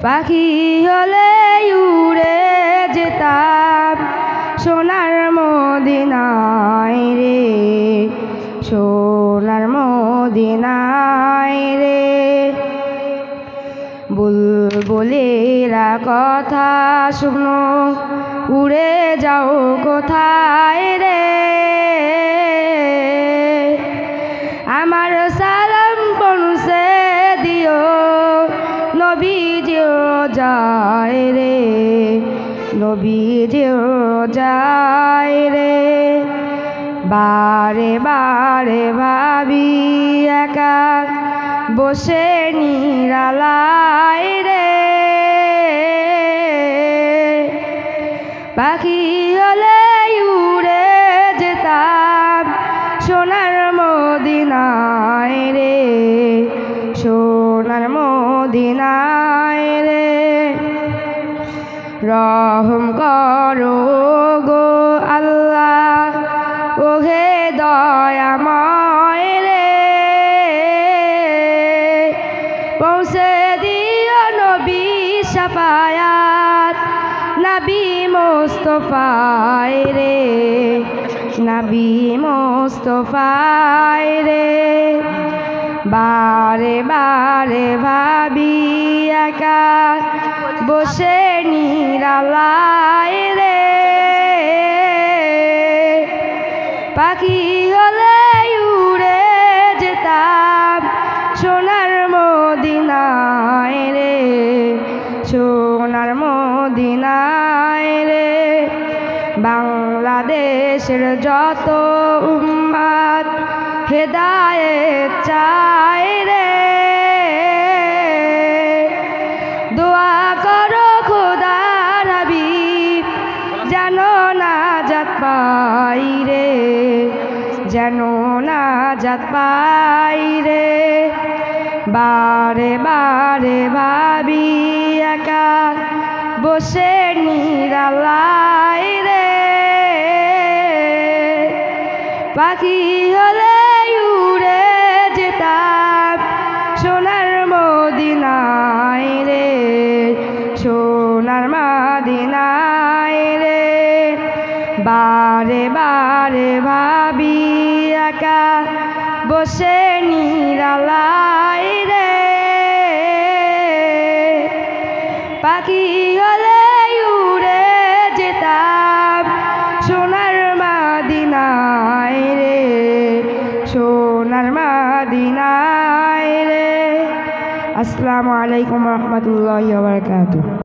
পাখি হলে উড়ে যেতাম সোনার মদিনায় রে, সোনার মদিনায় রে। বুলবুলেরা কথা শুনো, উড়ে যাও কোথায় রে। আমার সালাম পৌঁছে দিও, নবীজিও যায় রে, নবীজিও যায় রে। বারে বারে ভাবি একা বসে নিরালায় রে, পাখি হলে উড়ে যেতাম সোনার মদিনায় রে, সোনার মদিনায় রে। রহম করো গো আল্লাহ, ওহে দয়াময় রে। পৌঁছে দিও নবী শাফায়াত নবী মুস্তাফায় রে, নবী মুস্তাফায় রে। বারে বারে ভাবি একা বসে নিরালায় রে, পাখি হলে উড়ে যেতাম সোনার মদিনায় রে, সোনার মদিনায় রে। বাংলাদেশের যত উম্মাত হেদায়েত চায় রে, দোয়া করো খোদার হাবিব যেন নাজাত পাই রে, যেন নাজাত পাই রে। বারে বারে ভাবি একা বসে নিরালায় রে, পাখি হলে উড়ে যেতাম সোনার মদিনায় রে, সোনার মদিনায় রে। বারে বারে ভাবি একা বসে নিরালায় রে, পাখি হলে উড়ে যেতাম সোনার মদিনায় রে, সোনার মদিনায় রে। আসসালামু আলাইকুম ওয়া রাহমাতুল্লাহি ওয়া বারাকাতুহু।